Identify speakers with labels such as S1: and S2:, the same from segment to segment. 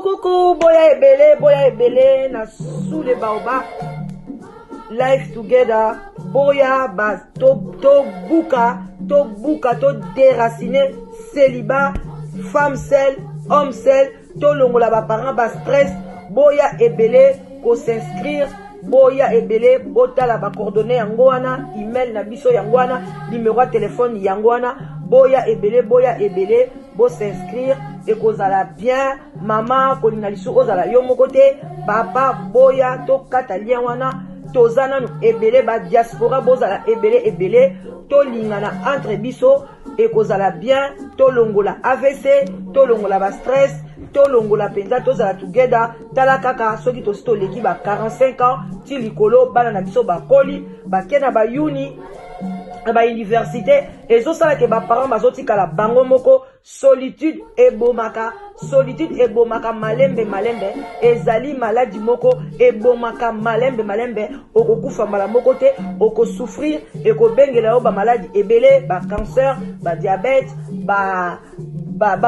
S1: Coucou, boya ebele na sous les baobab. Life together, boya bas to buka, to déraciner célibat, femme seule, homme seul, to longola ba parents ba stress, boya ebele ko s'inscrire, boya ebele botala ba coordonnées yango wana, email na biso yango wana, numéro de téléphone yango wana, boya ebele bo s'inscrire et kozala bien, maman kolinga lisu ozala yo moko te, papa boya to kata lien wana, tozana nu ebele ba diaspora bozala ebele to lingana entre biso et kozala bien, to longola AVC, to longola ba stress, to longola penza tozala together, tala kaka soki to leki ba 45 ans, ti likolo bana na biso ba koli, ba kena ba uni ba université ezosala ke ba parents bazotikala bango moko. Solitude ebomaka malembe ezali maladie moko ebomaka malembe okokufa mbala moko te, okosouffrir ekobengela yo ba maladie ebele, ba cancer, ba diabète, ba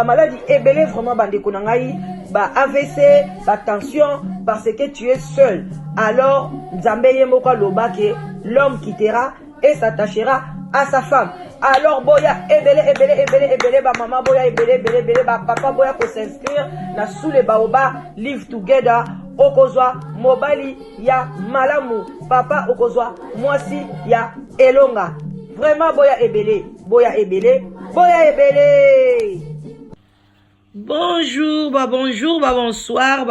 S1: maladie ebele vraiment bandeko na ngai, ba AVC, ba tension, parce que tu es seul. Alors Nzambe ye moko aloba ke l'homme quittera et s'attachera à sa femme. Alors boya ebele ba maman boya ebele ba papa boya ko s'inscrire na sous les baobab live together, okozwa mobali ya malamu, papa okozwa mwasi ya elonga. Vraiment boya ebele. Bonjour, bonsoir,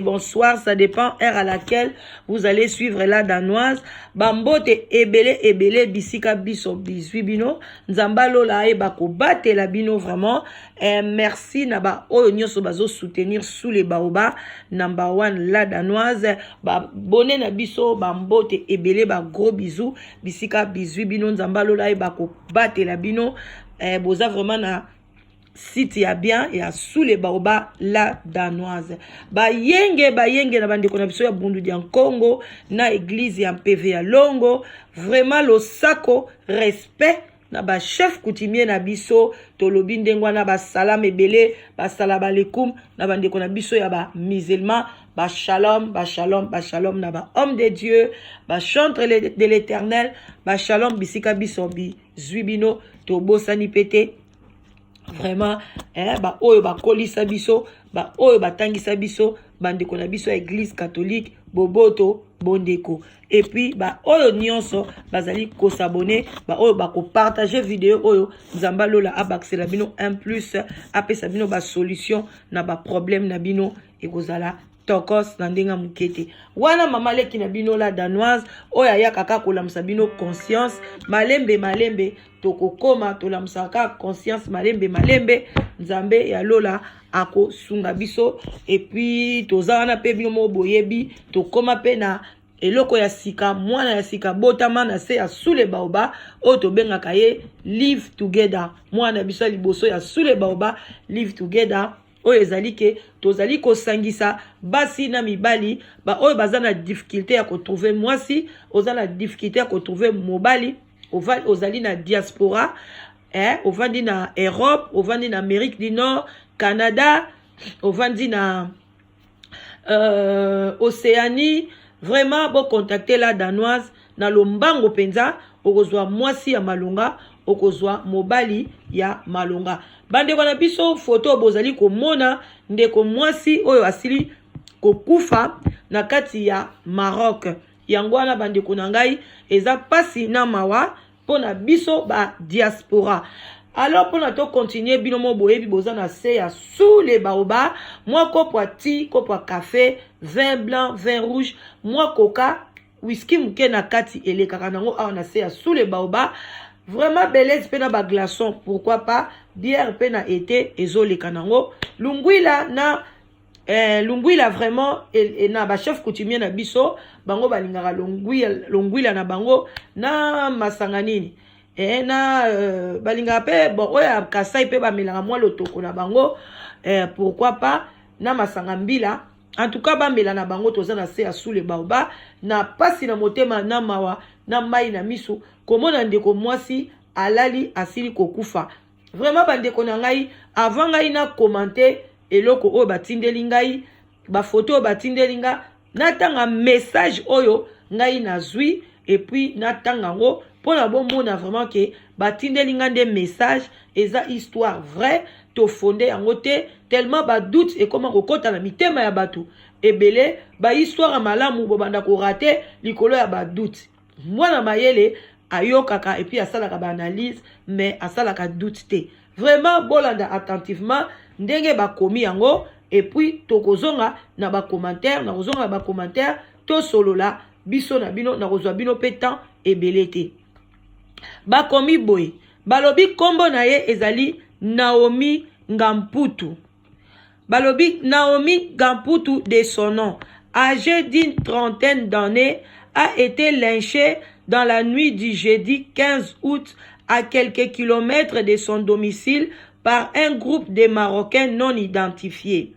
S1: bonsoir, ça dépend heure à laquelle vous allez suivre la danoise. Bambote ebele bisika biso bisui bino, nzambalo la e bako bate la bino vraiment. Merci naba oyo nyoso bazo soutenir sous les baobab, number one la danoise. Ba bonne na biso bambote ebele ba gros bisous, bisika bisui bino nzambalo la e bako bate la bino. Boza vraiment na site ya bien ya sous les baobab la danoise. Ba yenge na bandeko na biso ya bundu di en Congo na église ya PV ya Longo. Vraiment lo sako respect na ba chef coutumier na biso tolobi ndengwa na ba salam ebele, ba salam alaikum na bandeko na biso ya ba musulman, ba shalom na ba homme de Dieu, ba chantre de l'Éternel, ba shalom bisika biso bi zuibino to bosani pete. Vraiment ba oyo ba kolisa biso, ba oyo batangisa biso bandeko na biso ya église catholique boboto bondeko. Et puis ba oyo nyonso bazali ko s'abonner, ba oyo ba ko partager vidéo oyo nzamba lola abaksela bino un plus apesa bino ba solution na ba problème na bino ekozala tokos na ndenga mukete. Wana mama leki na bino la danoise oya ya kaka kolamsa bino conscience malembe tokokoma tolamsaka conscience malembe nzambe ya lola ako sunga biso. Et puis tozana pe bino mo boyebi tokoma pe na eloko ya sika mwana ya sika botama na se ya sous les baobab o to bengaka ye live together. Mwana biso liboso ya sous les baobab live together oyo ezali ke tozali ko sangisa basi na mibali ba oyo bazana difficulté ya ko trouver mwasi, ozana difficulté ya ko trouver mobali, ozali na diaspora ovandi na Europe, ovandi na Amérique du Nord, Canada, ovandi na Océanie. Vraiment bo contacter la danoise na lombango penza okozwa mwasi ya malonga, okozwa mobali ya malonga. Bande wana biso photo bozali komona ndeko mwasi oyo asili kokufa na kati ya Maroc. Yango wana bande konangai eza pasi na mawa pona biso ba diaspora. Alors pour nous continuer binomo boyebi boza na se ya sous les baobab, moi kopwa ti, kopwa café, vin blanc, vin rouge, moi coca, whisky muke na kati elekaka nango awa na se ya sous les baobab. Vraiment beleze pe na ba glaçon, pourquoi pas bière pe na été ezoleka nango. Lungwila vraiment na ba chef coutumier na biso bango balingaka lungwila na bango na masanga nini na balinga pe bon oya kasai pe bamelanga mwa lotoko na bango pourquoi pas na masanga mbila en tout cas bamela na bango toza na se ya sule baoba na pasi na motema na mawa na mai na miso komona ndeko mwasi alali asili kokufa vraiment bandeko na ngai avant ngai na commenter eloko oyo batindeli ngai ba photo batindeli nga natanga message oyo ngai nazwi et puis natanga ngo pona bomona vraiment que batindeli nga nde message eza histoire vrai to fondé yango te tellement ba doute et comment kokota na mitema ya batu ebele ba histoire malamu bobanda ko rater likolo ya ba doute mwana mayele ayokaka et puis asalaka ba analyse mais asalaka doute te vraiment bolanda attentivement ndenge bakomi yango et puis tokozonga na ba commentaire na kozonga ba commentaire to solola biso na bino na kozwa bino pe temps ebele te bakomi boy balobi kombo na ye ezali Naomi Ngamputu. Balobi Naomi Ngamputu de son nom, âgée d'une trentaine d'années, a été lynchée dans la nuit du jeudi 15 août à quelques kilomètres de son domicile par un groupe de Marocains non identifiés.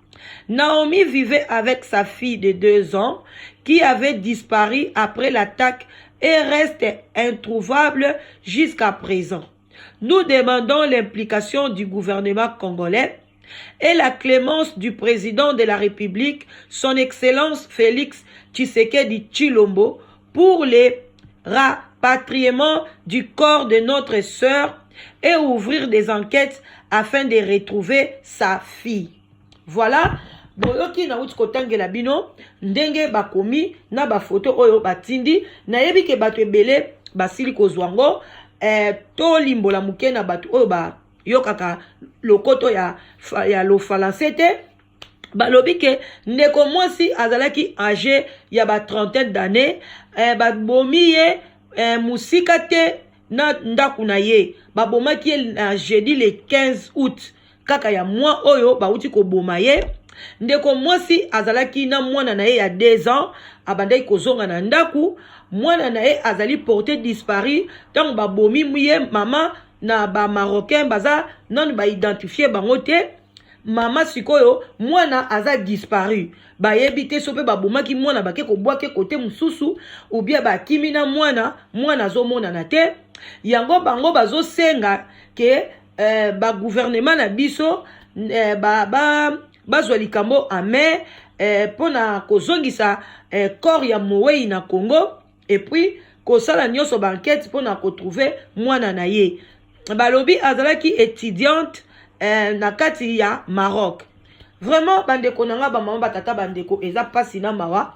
S1: Naomi vivait avec sa fille de 2 ans qui avait disparu après l'attaque et reste introuvable jusqu'à présent. Nous demandons l'implication du gouvernement congolais et la clémence du président de la République, son Excellence Félix Tshisekedi Tshilombo, pour le rapatriement du corps de notre sœur et ouvrir des enquêtes afin de retrouver sa fille. Voilà. Boyoki na uti kotangela bino ndenge bakomi na ba photo oyo batindi na yebi ke bato ebele basili kozwango to limbola muke na bato oyo ba yokaka lokoto ya lo français te balobi ke ndeko mwasi azalaki âgé ya ba trentaine d'années babomi ye musika te na ndaku na ye babomaki ye na jeudi le 15 août kaka ya mwa oyo bauti koboma ye ndeko mwasi azalaki na mwana na ye ya 2 ans abandaki kozonga na ndaku mwana na ye azali porté disparu tant babomi muye mama na ba marocain baza non ba identifier bango te mama sikoyo mwana aza disparu bayebi te sope babomaki mwana bake kobwake kote mususu ou bien bakimi na mwana azomona na te yango bango bazosenga ke ba gouvernement na biso bazwa likambo ame pona kozongisa corps ya Mowei na Congo et puis kosala nyonso banquête pona retrouver mwana na ye balobi azalaki étudiante na kati ya Maroc. Vraiment bandeko nanga ba mama batata bandeko eza pasi na mawa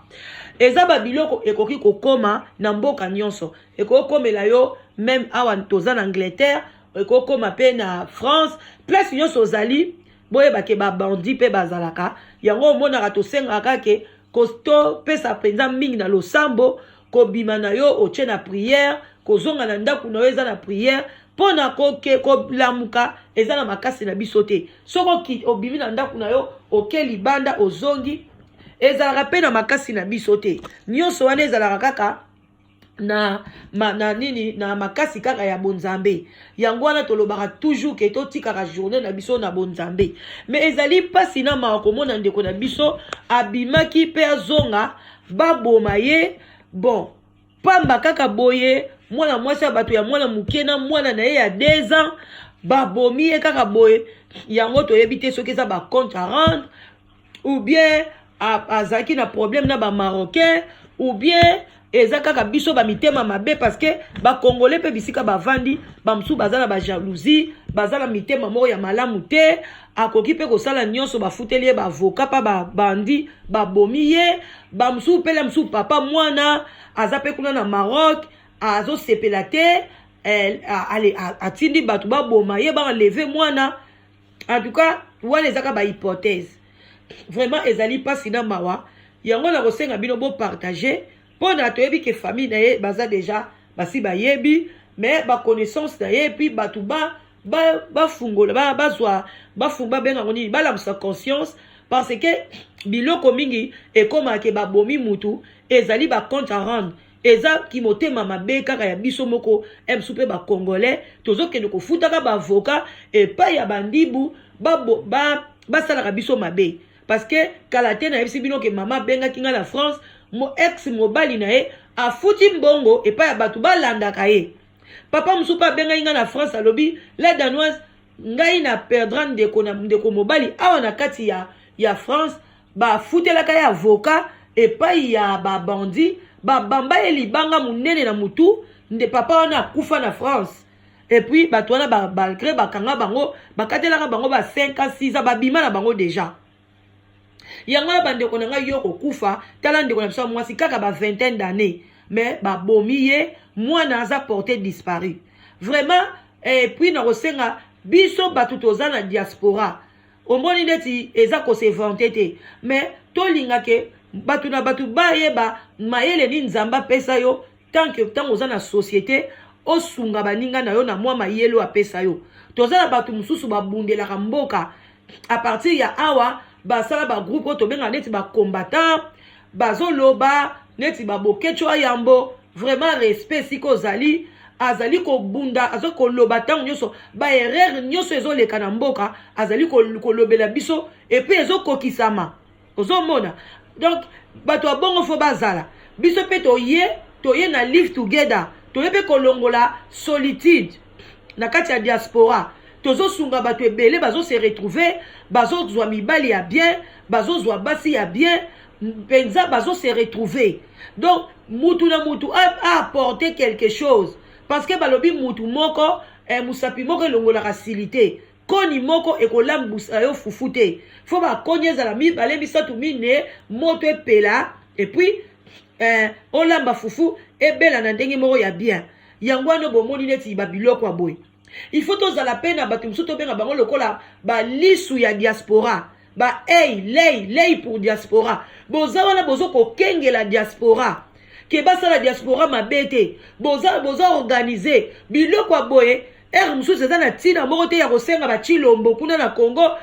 S1: eza babiloko ekoki kokoma na mboka nyonso ekokomela yo même awa toza na Angleterre ekokoma pe na France place nyonso ozali boye bake ba bandi pe bazalaka yango monaka tosengaka ke kosto pesa penza mingi na losambo kobima na yo otie na prière kozonga na ndaku na yo eza na prière pona ko lamuka eza na makasi na biso te soko ki obimi na ndaku na yo oke libanda ozongi ezalaka pe na makasi na biso te nyonso wana ezalaka kaka na nini na makasi kaka ya bonzambe yango wana tolobaka toujours ke totikaka journée na biso na bonzambe mais ezali pasi na mawa komona ndeko na biso abimaki pe azonga baboma ye bon pamba kaka boye mwana mwasi ya bato ya mwana muke na mwana na ye ya 2 ans babomi ye kaka boye yango toyebi te soki eza ba compte à rendre ou bien azaki na problème na ba marocain ou bien eza kaka biso ba mitema mabe parce que ba congolais pe bisika bavandi bamsu bazala ba jalousie bazala mitema moko ya malamu te akoki pe kosala nyonso bafuteli ye ba avocat pa ba bandi babomi ye bamsu pele msu papa mwana aza pe kuna na Maroc azo sepela te allez atindi batu baboma ye ba lever mwana en tout cas wana ezaka ba hypothèse vraiment ezali pasi na mawa yango na kosenga bino bo partager pona toyebi ke famille na ye baza déjà basi bayebi mais ba connaissance na ye puis batu ba fungola bafumba benga ngoni bala musa conscience parce que biloko mingi ekoma ke babomi mutu ezali ba compte à rendre eza kimotema mabe kaka ya biso moko emsu pe ba congolais tozokende kofutaka ba avocat epai ya bandibu basalaka biso mabe parce que kala te nayebisi bino ke mama abengaki nga na France mo ex mobali na ye afuti mbongo epai ya bato balandaka ye papa mosusu mpe abengaki nga na France alobi la danoise ngai na perdra ndeko mobali awa na kati ya France bafutelaka ye avocat epai ya babandi babamba ye libanga munene na mutu nde papa wana akufa na France et puis bato wana balgré bakanga bango bakatelaka bango ba 5 à 6 ans babima na bango déjà yango ya bandeko na ngai yo kokufa tala ndeko na biso mwasi kaka ba vingtaine d'années mais babomi ye mwana aza porté disparu vraiment et puis na kosenga biso bato toza na diaspora omoni neti eza kose vanté te mais tolinga ke batu na batu bayeba mayele ni nzamba pesa yo tant que tant oza na société osunga baninga na yo na mwa mayelo apesa yo toza na batu mususu babundelaka mboka à partir ya awa basala ba groupe to benga neti ba combattant bazoloba neti babokecho ayambo vraiment respect siko zali azali ko bunda azoko loba tango nyoso ba erreur nyoso ezoleka na mboka azali ko lobela biso et puis ezoko kisama ozomona. Donc, bato abongo fo bazala. Biso pe toye na live together. Toye pe kolongola solitude. Na kati ya diaspora. Tozo sunga bato ebele, bazo se retrouver. Bazo zwa mibali ya bien. Bazo zwa basi ya bien. Penza bazo se retrouver. Donc, mutu na mutu a apporté quelque chose. Parce que balobi mutu moko, musapi moko longola facilité. Koni moko ekolambusa yo fufute. Faut ba konyeza la mi bale bisatu mine moto epela et puis olamba fufu ebela na ndenge moko ya bien. Yangwano bomoni neti babiloko aboy. Il faut toza la peine abatu musuto benga bango lokola ba lisu ya diaspora. Ba lei pour diaspora. Boza wana bozo ko kenge la diaspora. Ke basa la diaspora mabete. Boza organiser biloko aboye. Mususu eza na tina moko te ya kosenga ba Chilombo kuna na Congo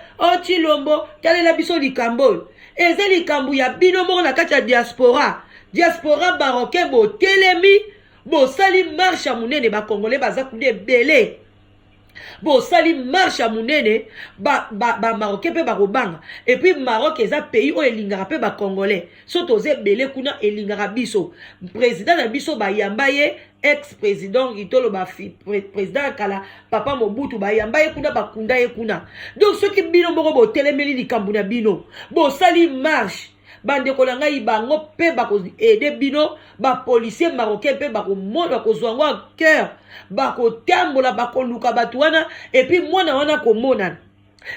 S1: Chilombo talela biso likambo eza likambo ya bino moko na kati ya diaspora marocain bo telemi bo sali marche munene ba congolais baza kude belé bo sali marche munene ba marocain pe ba robanga et puis Maroc eza pays o elingara pe ba congolais soto ze belé kuna elingara biso président na biso ba yambaye ex-président Itolo Bafi, président Kala, papa Mobutu, Bayamba Ekuna, Bakunda Ekuna. Donc, ceux qui bino moko bo telemeli di kambuna bino, bo sali marche, bande kolanga ibango pe bako aider bino, ba policier marocain pe bako mo bako zwango cœur, bako tambola bako luka batuana, et puis mwana wana ko mona.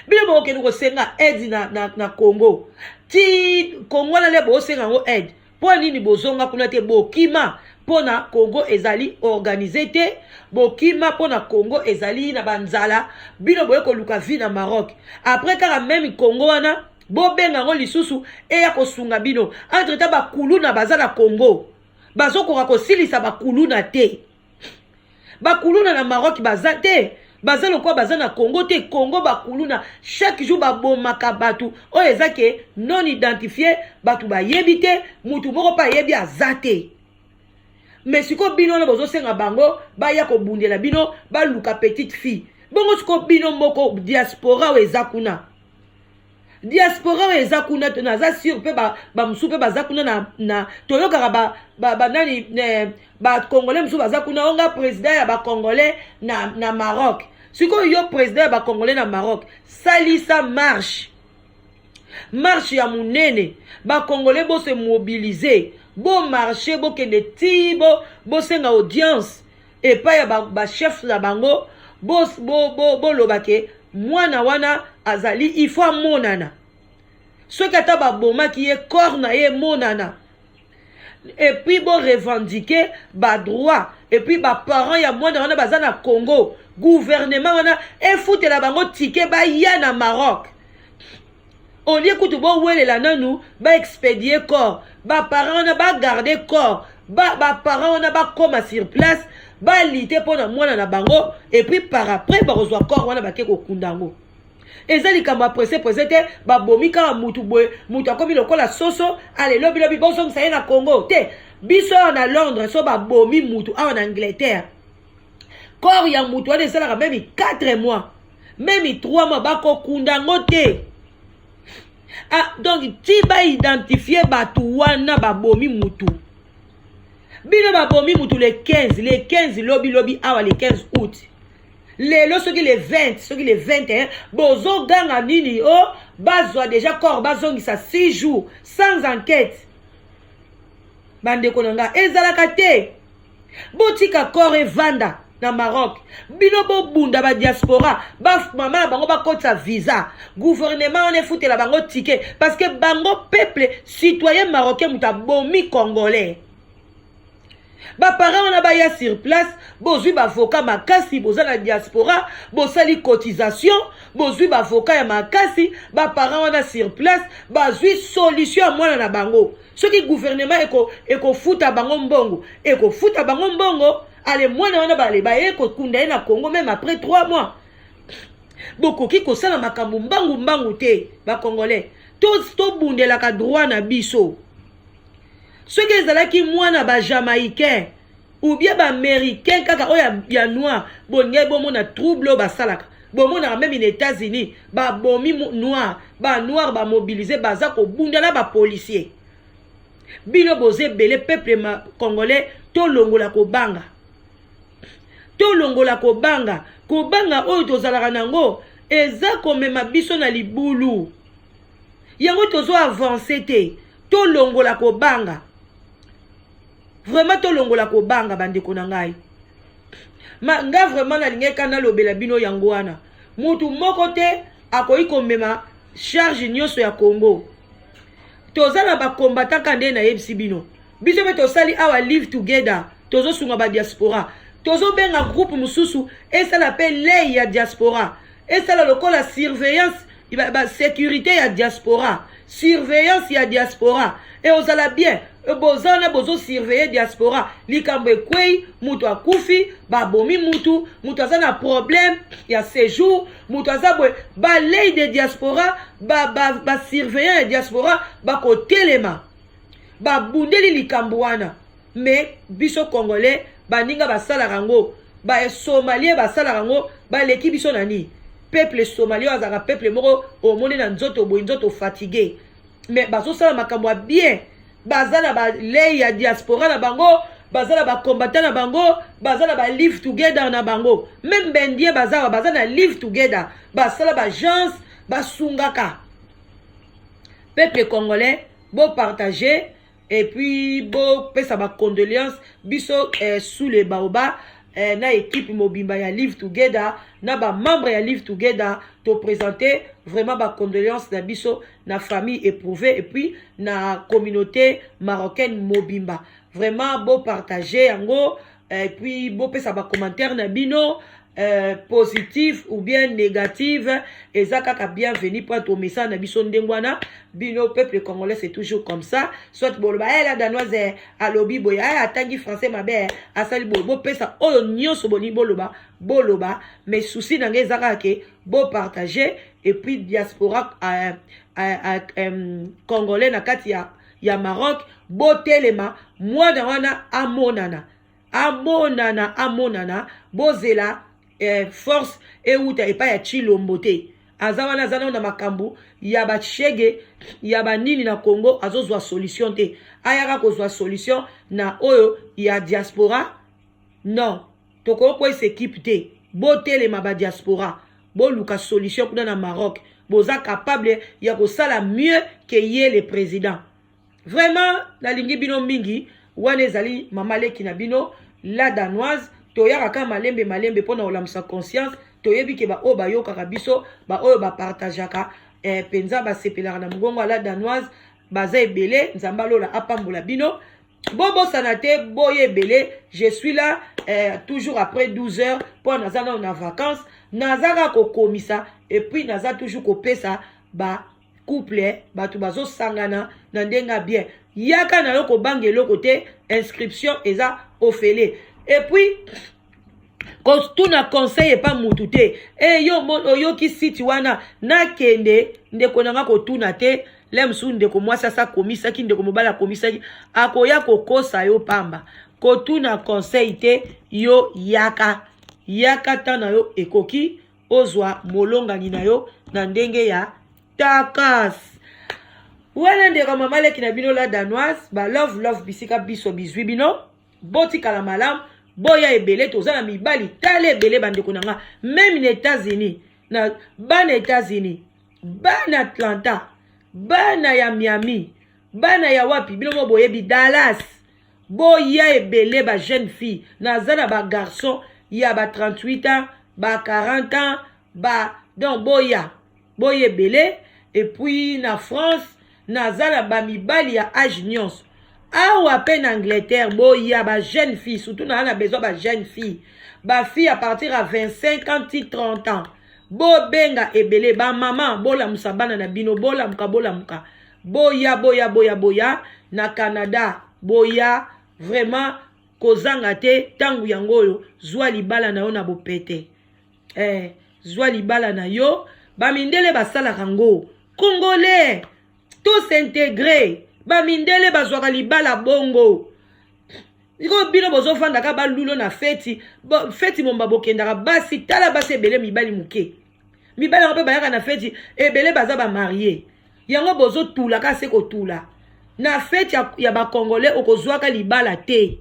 S1: Bino moko ke nuko senga aide na Congo. Ti Congo na le bo senga ngo aide. Po nini bozonga kuna te bokima pona Congo ezali organisé te bokima pona Congo ezali na banzala bino boye ko luka vi na Maroc après kaka même Congo wana bo benga ngo lisusu eya ko sunga bino entre ta bakuluna bazala Congo bazokoka ko silisa bakuluna te bakuluna na Maroc bazate bazalo kwa bazana Congo te Congo bakuluna chaque jour babomaka batu o ezake non identifié batu bayebite mutu moko pa yebi azate. Mais si ko bino na bozo senga bango ba ya ko bundela bino ba luka petite fille bongo siko bino moko diaspora ezakuna to naza sur pe ba musupe bazakuna na toyoka ba nani ba congolais musupe bazakuna onga président ya ba congolais na Maroc siko yo président ya ba congolais na Maroc salisa marche ya munene ba congolais bo se mobiliser bo marché bo kende tibo bo senga audience et pas ya ba chef na bango bo lobake mwana wana azali il faut monana ce kata ba boma qui est corps na ye monana et puis bo revendiquer ba droit et puis ba parents ya mwana wana bazana Congo gouvernement wana e foutela bango ticket ba ya na Maroc. On dit que bon ouais la nanou ba expédier corps ba parents na ba garder corps ba parents na ba comme sur place ba lité pour na mwana na bango et puis par après ba reçoit corps wana ba ke ko kundango eza likambo pressé te ba bomi ka mutu boy mutu akomi lokola soso ale lobi boso msaye na Congo te biso na Londres so ba bomi mutu en Angleterre corps ya mutu ade sala même 4 mois même 3 mois bako kundango te. Ah, donc ti ba identifier batu wana ba bomi mutu bino ba bomi mutu le 15 lobi awa le 15 août lelo soki le 20 soki le 21 bozo ganga nini o bazwa déjà corps bazongisa 6 jours sans enquête bandeko nanga ezalaka te botika corps evanda na Maroc bino bo bunda ba diaspora ba mama bango ba kota visa gouvernement on est fouté la bango ticket parce que bango peuple citoyen marocain muta bomi congolais ba parents on a ba ya sur place bozui ba avocat makasi boza na diaspora bosali cotisation bozui ba avocat ya makasi ba parents on a sur place bazui solution à mwana na bango soki gouvernement eko futa bango mbongo ale mwana wana bale baye ko kunda na Congo même après 3 mois bokoki ko sala makambo mbangu te ba congolais to bundela ka droit na biso soki ezalaki mwana ba jamaïcain ou bien ba américain kaka oya ya noir bonye bomona trouble ba salaka bomona même les États-Unis ba bomi noir ba mobiliser baza ko bundela ba policier bino boze belé peuple congolais to longola ko banga oyo tozalaka nango eza komema biso na libulu yango tozo avancer te to longola ko banga vraiment to longola ko banga bandeko na ngai nga vraiment na lingeka na lobela bino yango wana mutu moko te akoyi komema charge nyonso ya Congo tozala ba combattant kande na yebisi bino biso be tosali awa live together tozo sunga ba diaspora tozo benga groupe mususu et ça l'appelle lei ya diaspora et ça lokola surveillance ba sécurité ya diaspora surveillance ya diaspora et ozala bien bozana bozo surveiller diaspora likambo ekwei mutu akufi ba bomi mutu azana problème ya séjour mutu azabwe ba lei de diaspora ba surveillant ya diaspora ba kotelema ba bundeli likambo wana mais biso congolais baninga basala rango ba somalien basala rango ba leki biso nani peuple somalien azaka peuple moko omoni na nzoto boy nzoto fatigué mais bazo sala makambo bien bazala ba lei ya diaspora na bango bazala ba combattant na bango bazala ba live together na bango même bendie bazala live together basala ba agence basungaka peuple congolais bo partager et puis bo pesa ba condoléances biso sous les baobas na équipe mobimba ya live together na ba membre ya live together to présenter vraiment ba condoléances na biso na famille éprouvée et puis na communauté marocaine mobimba vraiment bo partager yango et puis bo pesa ba commentaire na bino positif ou bien négative et ça kaka bienvenue pour ton message na biso ndengwana bino peuple congolais c'est toujours comme ça soit boloba la danoise alobi boya atangi français mabe asali bo pesa oyo nyonso boni boloba mais souci na ngeza ke bo partager et puis diaspora congolais na kati ya Maroc bo telema mwana wana amonana bozela force et uta et pas ya chilombo te azawana zana na makambu ya ba chege ya ba nini na Congo azozwa solution te ayaka kozwa solution na oyo ya diaspora non toko ko s'équipe te botelema ba diaspora bo luka solution kuna na Maroc boza capable ya kosala mieux que ye le président vraiment la lingi bino mingi wana ezali mama leki na bino la danoise toyaka ka malembe pona olamisa conscience toyebi ke ba o ba yokaka biso ba oyo ba partageaka penza ba sepelaka na mugongo la danoise baza ebele nzamba lola apambola bino bobo sanate boye ebele je suis là toujours après 12 heures pour naza na vacances nazaka ko komisa et puis naza toujours ko pesa ba couple batu bazo sangana na ndenga bien yaka na loko bangelo côté inscription eza ofele. Et puis, kotuna conseil pas mutute yo ki siti wana nakende ndeko nanga kotuna te lemsu ndeko mwasi sa komisaki ndeko mobala komisaki akoya kokosa yo pamba kotuna conseil te yo yaka tana yo ekoki ozwa molongani na yo na ndenge ya takas wana ndeko mamaleki na bino la danoise ba love bisika biso bizwi bino botikala malamu boya ebele tozana mibali tale ebele bandeko nanga même na États-Unis na bana États-Unis bana Atlanta bana ya Miami bana ya wapi bino mo boyebi Dallas boya ebele ba jeune fille nazana ba garçon ya ba 38 ans ba 40 ans ba donc boya ebele et puis na France nazana ba mibali ya âge nyonso awa peine Angleterre boya ba jeune fille surtout na a besoin ba jeune fille ba fille à partir à 25 ans 30 ans bo benga ebele ba maman bola musabana na bino bola muka boya na Canada boya vraiment kozanga te tangu yango zwa libala na yo na bopete zwa libala na yo ba mindele basala kango congolais tous intégrés ba mindele bazwaka libala bongo iko bino bozo fanda ka balulo na feti momba bokendaka basi tala basi ebele mibali muke mibali ngope bayaka na feti ebele baza ba marié yango bozo tula ka se ko tula na feti ya ba congolais okozwaka libala te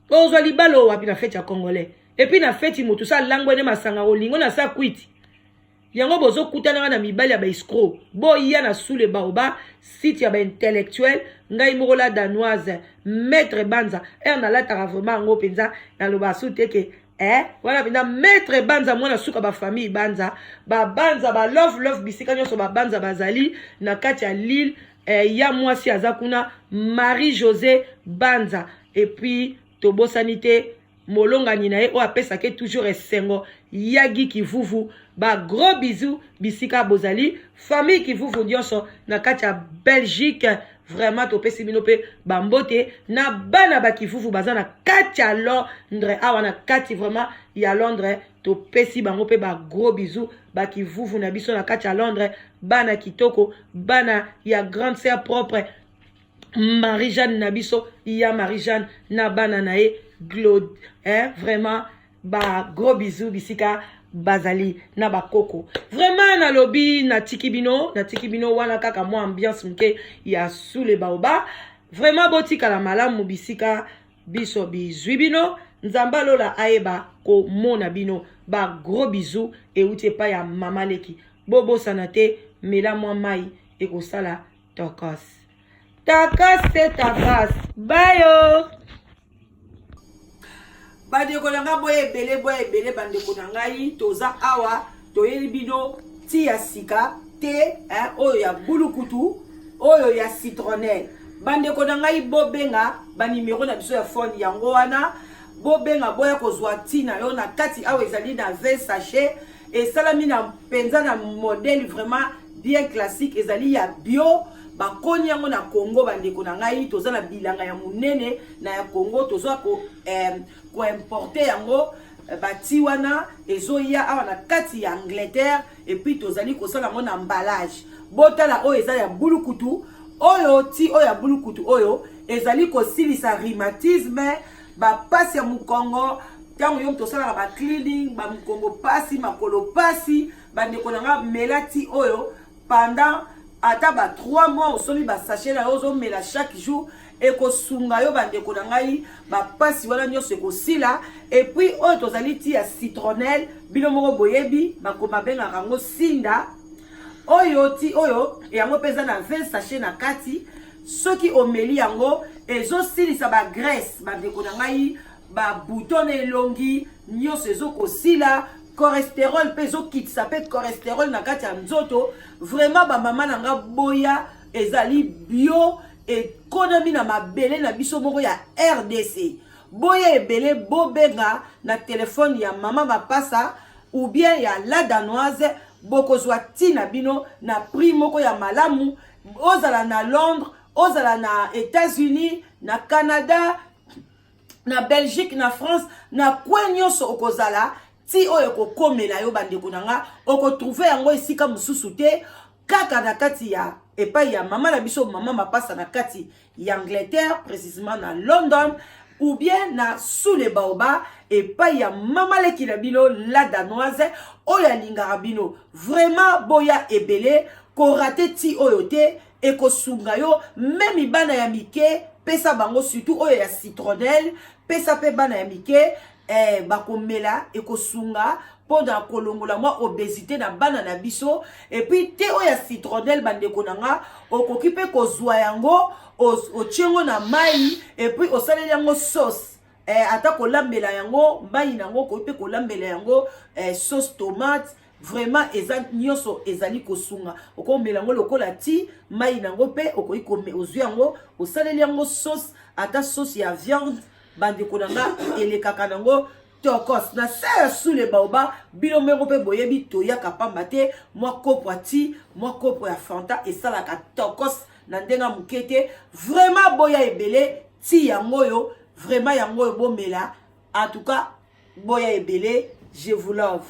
S1: ozwa libala wapi na feti ya congolais et puis na feti moto sa langwene masanga olingo na sa kwiti yango bozo kutana na mibali ya ba escroc boya na sous le baoba site ya ba intellectuel ngai moko la danoise maître banza na lataka vraiment ngo penza na loba sute ke voilà penza maître banza mwana suka ba famille banza ba love bisika nyonso ba banza bazali na kati ya Lille ya mwasi azakuna Marie-José Banza et puis tobosanite molongani na ye o apesake toujours esengo yagi kivuvu ba gros bisous bisika bozali famille kivuvu nyonso na kati ya Belgique vraiment topesi bino pe bambote na bana ba kivuvu baza na kati ya Londres awa na kati vraiment ya Londres topesi bango pe ba gros bisous ba kivuvu na biso na kati ya Londres bana kitoko bana ya grande sœur propre Marie-Jeanne Nabiso, ya Marie-Jeanne na bana nae Claude, vraiment ba gros bisous bisika bazali na ba koko. Vraiment na lobby na tikibino wana kaka mo ambiance mke ya sous les baoba. Vraiment botika la malamu bisika biso bizwi bino nzamba lola aeba ko mona bino ba gros bisous et utie pa ya mama leki. Bobo sanate mela mwa mai e ko sala tokos. Takas te takas. Bayo. Bandeko nanga boye ebele bandeko nangai toza awa toyeli bino ti ya sika te oyo ya bulukutu oyo ya citronnelle. Bandeko nangai bobenga ba numéro na biso ya phone yango wana bobenga boya kozwa tina yo na kati awa ezali na 20 sachet et salami na penza na modèle vraiment bien classique ezali ya bio. Bakoni yango na Congo bandeko na ngai toza na bilanga ya munene na ya Congo toza ko importer yango bati wana ezoya awa na kati ya Angleterre et puis tozali kosala ngo na emballage botala oyo ezali ya bulukutu oyo ti oyo ya bulukutu oyo ezali kosilisa rhumatisme ba pasi ya mukongo tango yo tosala ba cleaning ba mukongo pasi makolo pasi bandeko na nga melati oyo pendant ata ba 3 mois osomi ba sachet la ozo mela chaque jour et ko sunga yo bandeko na ngai ba pasi wana nyonso ko sila et puis oyo tozali ti ya citronnelle bino moko boyebi bakoma benga rango sinda oyo ti oyo yango pesa na 20 sachet na kati soki omeli yango ezo silisa ba graisse bandeko na ngai ba bouton elongi nyonso ezo ko sila cholestérol peso kitsa pe cholestérol na kati ya nzoto vraiment ba mama nanga boya ezali bio et konomi na mabele na biso moko ya RDC boya ebele bobenga na téléphone ya mama bapasa ou bien ya la danoise bokozwa tina bino na prix moko ya malamu ozala na Londres ozala na États-Unis na Canada na Belgique, na France, na kwenyo so okozala, ti oyo kokomela yo bandeko nanga, oko trouver yango esika mususu te, kaka na kati ya epai ya mama na biso mama mapasa na kati ya Angleterre, précisément na London, ou bien na sous les baobas, epai ya mama leki na bino la danoise, oya lingara bino, vraiment boya ebele, ko rate ti oyo te, e ko sunga yo, même ibana ya mike, pesa bango surtout oyo ya citronnelle, pesa pe bana ya mike, bakomela, e ko sunga, pendant kolongola moi obésité na bana na biso, et puis te oyo ya citronnelle bandeko nanga, okoki pe kozwa yango, otiengo na mai, et puis osaleli yango sauce. Ata kolambela yango, mai nango, okoki pe kolambela yango, sauce tomate, vraiment nyonso ezali kosunga. Oko melango lokola ti, mai nango pe, okoki kome ozwi yango, osaleli yango sauce, ata sauce ya viande, bandeko nanga, elekaka nango, tokos na serre sous les baobas bilo mero pe boyebi toya kapamba te moi kopo ati moi kopo ya fanta et ça la tokos na ndenga mukete vraiment boya ebele ti yango yo vraiment yango yo bomela en tout cas boya ebele je vous love.